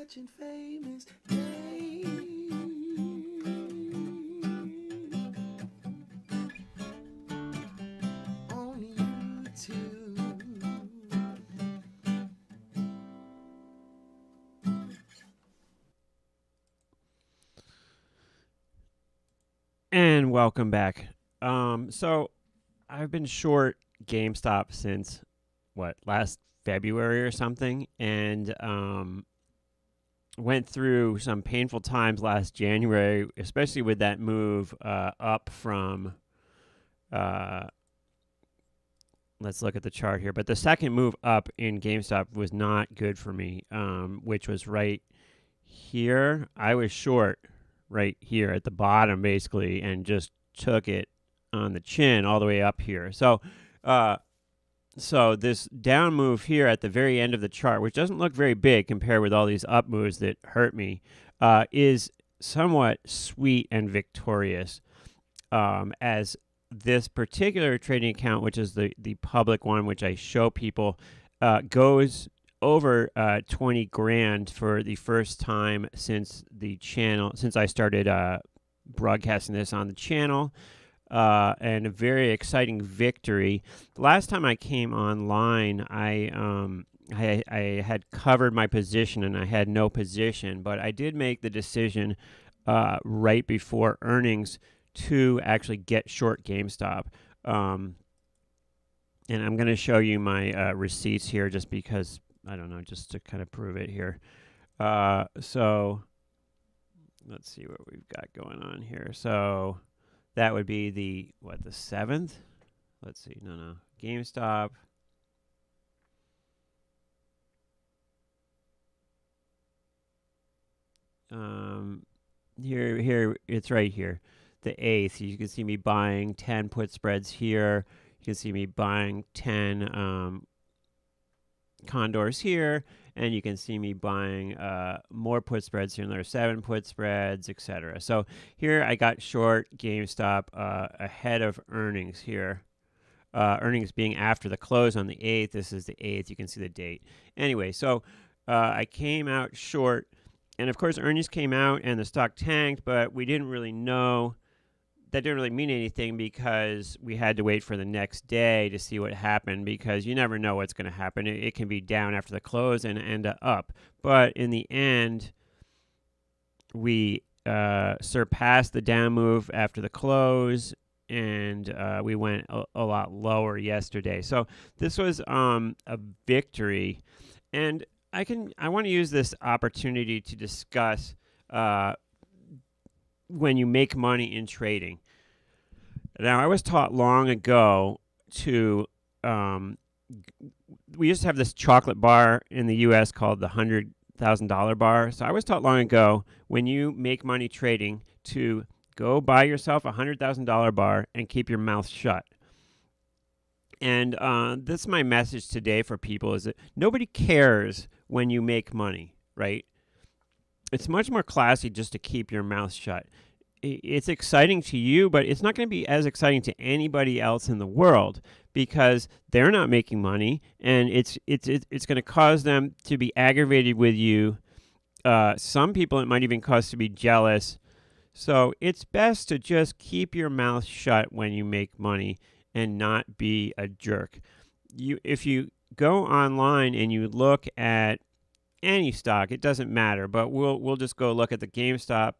watching famous games on YouTube. And welcome back. So I've been short GameStop since last February or something, and went through some painful times last January, especially with that move up from. Let's look at the chart here. But the second move up in GameStop was not good for me, which was right here. I was short right here at the bottom, basically, and just took it on the chin all the way up here. So this down move here at the very end of the chart, which doesn't look very big compared with all these up moves that hurt me, is somewhat sweet and victorious, as this particular trading account, which is the public one, which I show people, goes over 20 grand for the first time since I started broadcasting this on the channel, and a very exciting victory. The last time I came online, I had covered my position and I had no position, but I did make the decision right before earnings to actually get short GameStop. And I'm going to show you my receipts here just because, I don't know, just to kind of prove it here. So let's see what we've got going on here. So that would be the 7th? Let's see. No. GameStop. Here, it's right here. The 8th, you can see me buying 10 put spreads here. You can see me buying 10 condors here, and you can see me buying more put spreads here, and there are 7 put spreads, etc. So here I got short GameStop ahead of earnings here. Earnings being after the close on the 8th. This is the 8th. You can see the date. Anyway, so I came out short, and of course earnings came out and the stock tanked, but we didn't really know. That didn't really mean anything because we had to wait for the next day to see what happened, because you never know what's going to happen. It can be down after the close and end up. But in the end, we surpassed the down move after the close, and we went a lot lower yesterday. So this was a victory. And I want to use this opportunity to discuss when you make money in trading. Now, I was taught long ago to, we used to have this chocolate bar in the U.S. called the $100,000 bar. So I was taught long ago, when you make money trading, to go buy yourself a $100,000 bar and keep your mouth shut. And this is my message today for people, is that nobody cares when you make money, right? It's much more classy just to keep your mouth shut. It's exciting to you, but it's not going to be as exciting to anybody else in the world, because they're not making money, and it's going to cause them to be aggravated with you. Some people, it might even cause to be jealous. So it's best to just keep your mouth shut when you make money and not be a jerk. If you go online and you look at any stock, it doesn't matter, but we'll just go look at the GameStop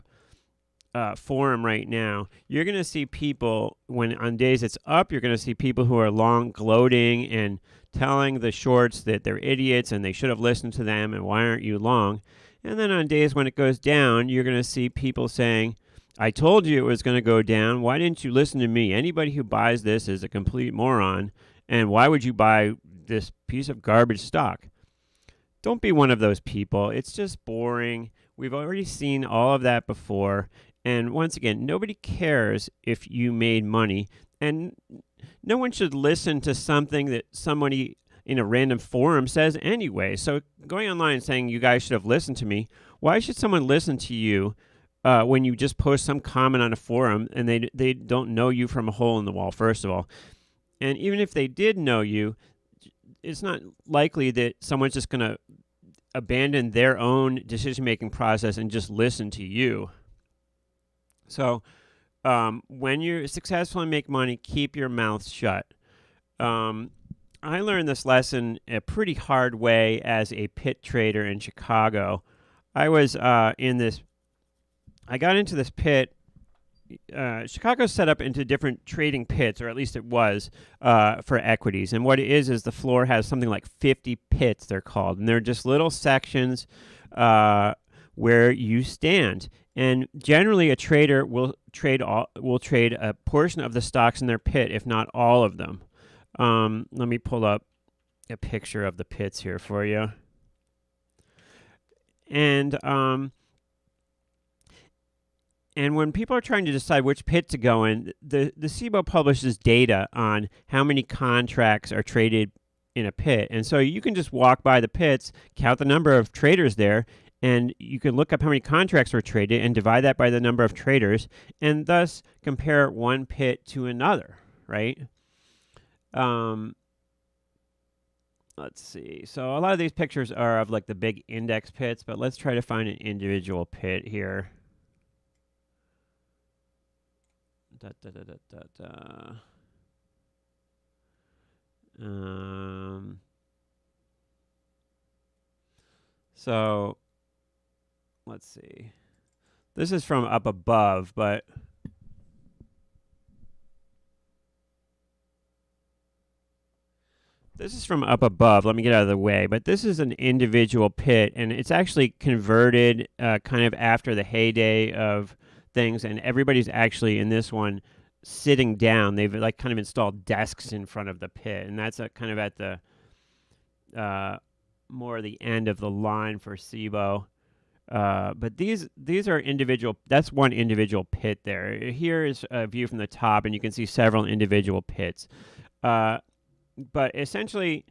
forum right now. You're going to see people, when on days it's up, you're going to see people who are long gloating and telling the shorts that they're idiots and they should have listened to them and why aren't you long. And then on days when it goes down, you're going to see people saying, I told you it was going to go down. Why didn't you listen to me? Anybody who buys this is a complete moron, and why would you buy this piece of garbage stock? Don't be one of those people. It's just boring. We've already seen all of that before. And once again, nobody cares if you made money. And no one should listen to something that somebody in a random forum says anyway. So going online and saying you guys should have listened to me, why should someone listen to you when you just post some comment on a forum and they don't know you from a hole in the wall, first of all? And even if they did know you, it's not likely that someone's just going to abandon their own decision-making process and just listen to you. So when you're successful and make money, keep your mouth shut. I learned this lesson a pretty hard way as a pit trader in Chicago. I was I got into this pit. Chicago's set up into different trading pits, or at least it was, for equities. And what it is the floor has something like 50 pits, they're called. And they're just little sections where you stand. And generally, a trader will trade a portion of the stocks in their pit, if not all of them. Let me pull up a picture of the pits here for you. And when people are trying to decide which pit to go in, the SIBO publishes data on how many contracts are traded in a pit. And so you can just walk by the pits, count the number of traders there, and you can look up how many contracts were traded and divide that by the number of traders, and thus compare one pit to another, right? Let's see. So a lot of these pictures are of like the big index pits, but let's try to find an individual pit here. So let's see. This is from up above, but this is from up above. Let me get out of the way. But this is an individual pit, and it's actually converted kind of after the heyday of things, and everybody's actually in this one sitting down. They've like kind of installed desks in front of the pit, and that's kind of at the more the end of the line for SIBO. But these are individual. That's one individual pit there. Here is a view from the top, and you can see several individual pits. But essentially,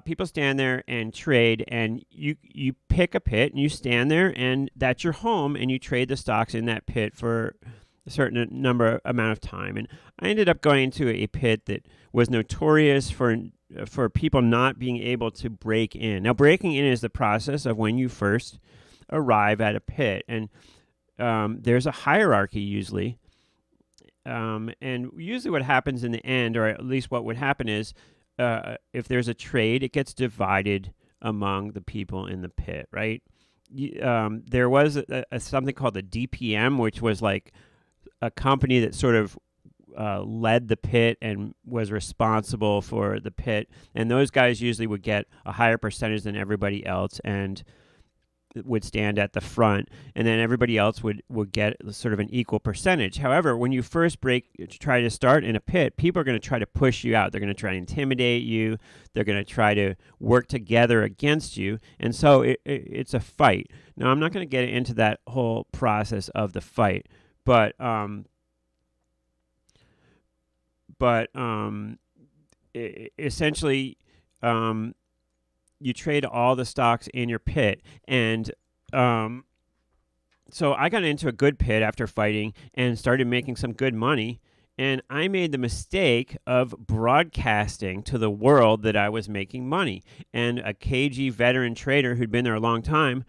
people stand there and trade, and you pick a pit and you stand there, and that's your home, and you trade the stocks in that pit for a certain amount of time. And I ended up going into a pit that was notorious for people not being able to break in. Now, breaking in is the process of when you first arrive at a pit, and there's a hierarchy usually. And usually what happens in the end, or at least what would happen is, if there's a trade, it gets divided among the people in the pit, right? There was something called the DPM, which was like a company that sort of led the pit and was responsible for the pit. And those guys usually would get a higher percentage than everybody else and would stand at the front, and then everybody else would get sort of an equal percentage. However, when you first try to start in a pit, people are going to try to push you out. They're going to try to intimidate you. They're going to try to work together against you, and so it's a fight. Now, I'm not going to get into that whole process of the fight, but essentially, you trade all the stocks in your pit. And so I got into a good pit after fighting and started making some good money. And I made the mistake of broadcasting to the world that I was making money. And a KG veteran trader who'd been there a long time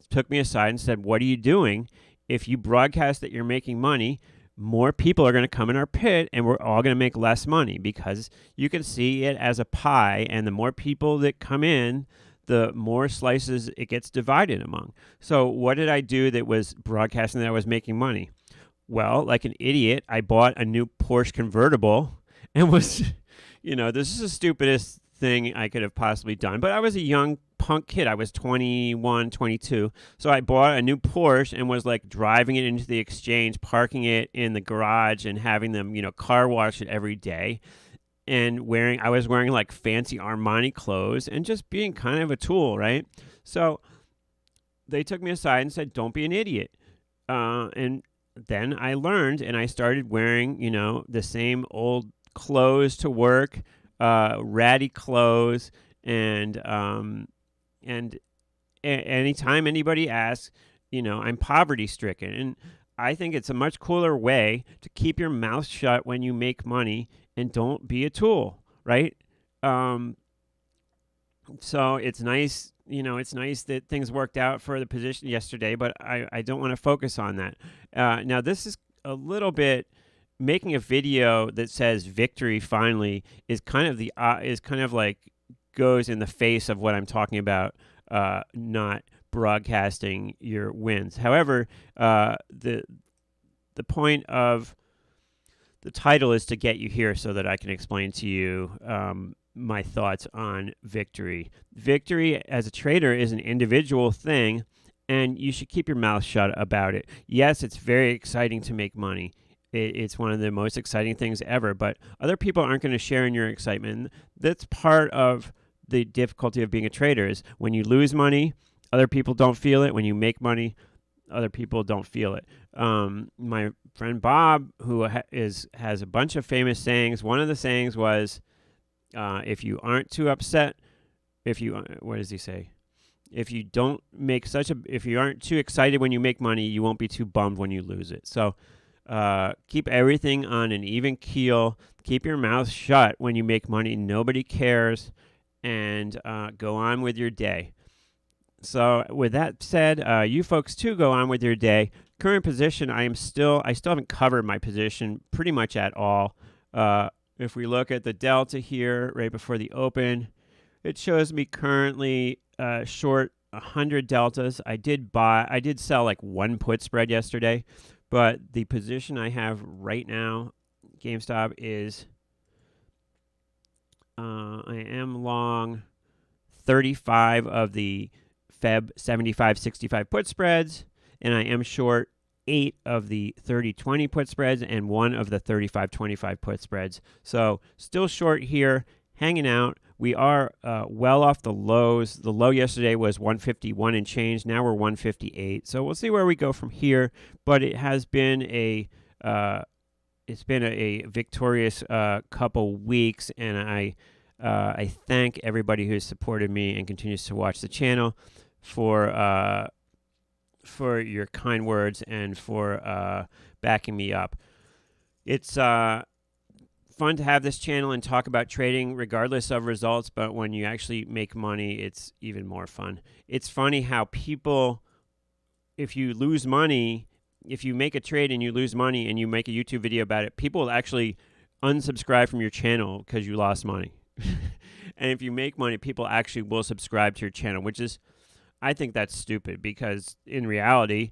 took me aside and said, "What are you doing? If you broadcast that you're making money, more people are going to come in our pit, and we're all going to make less money, because you can see it as a pie, and the more people that come in, the more slices it gets divided among." So what did I do that was broadcasting that I was making money? Well, like an idiot, I bought a new Porsche convertible and was, this is the stupidest thing I could have possibly done. But I was a young punk kid. I was 21, 22. So I bought a new Porsche and was like driving it into the exchange, parking it in the garage and having them, car wash it every day. And I was wearing like fancy Armani clothes and just being kind of a tool, right? So they took me aside and said, "Don't be an idiot." And then I learned, and I started wearing, the same old clothes to work, ratty clothes, and anytime anybody asks, I'm poverty stricken. And I think it's a much cooler way to keep your mouth shut when you make money and don't be a tool, right? So it's nice it's nice that things worked out for the position yesterday, but I don't want to focus on that. Now, this is a little bit making a video that says victory finally is kind of like goes in the face of what I'm talking about, not broadcasting your wins. However, the point of the title is to get you here so that I can explain to you my thoughts on victory. Victory as a trader is an individual thing, and you should keep your mouth shut about it. Yes, it's very exciting to make money. It's one of the most exciting things ever, but other people aren't going to share in your excitement. That's part of the difficulty of being a trader is when you lose money, other people don't feel it. When you make money, other people don't feel it. My friend Bob, who has a bunch of famous sayings, one of the sayings was, if you aren't too upset, what does he say? If you aren't too excited when you make money, you won't be too bummed when you lose it. So keep everything on an even keel. Keep your mouth shut when you make money. Nobody cares. And go on with your day. So with that said, you folks too go on with your day. Current position, I still haven't covered my position pretty much at all. If we look at the delta here right before the open, it shows me currently short 100 deltas. I did sell like one put spread yesterday, but the position I have right now, GameStop, is I am long 35 of the Feb 75-65 put spreads, and I am short 8 of the 30-20 put spreads and 1 of the 35-25 put spreads. So still short here, hanging out. We are well off the lows. The low yesterday was 151 and change. Now we're 158. So we'll see where we go from here. But it has been a victorious couple weeks, and I thank everybody who's supported me and continues to watch the channel for your kind words and for backing me up. It's fun to have this channel and talk about trading regardless of results, but when you actually make money, it's even more fun. It's funny how people, if you lose money, if you make a trade and you lose money and you make a YouTube video about it, people will actually unsubscribe from your channel because you lost money. And if you make money, people actually will subscribe to your channel, which is, I think that's stupid because in reality,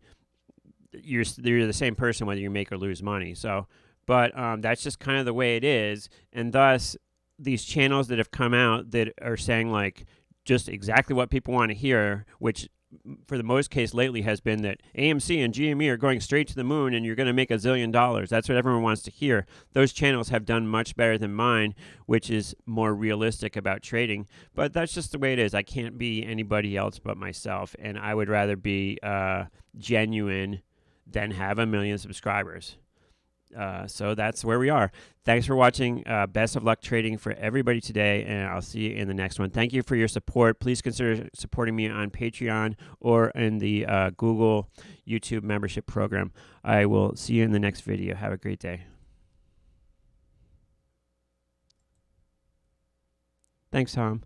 you're the same person whether you make or lose money. So, but that's just kind of the way it is. And thus, these channels that have come out that are saying like just exactly what people want to hear, which for the most case lately has been that AMC and GME are going straight to the moon and you're going to make $1 zillion. That's what everyone wants to hear. Those channels have done much better than mine, which is more realistic about trading. But that's just the way it is. I can't be anybody else but myself, and I would rather be genuine than have 1 million subscribers. So that's where we are. Thanks for watching. Best of luck trading for everybody today, and I'll see you in the next one. Thank you for your support. Please consider supporting me on Patreon or in the Google YouTube membership program. I will see you in the next video. Have a great day. Thanks, Tom.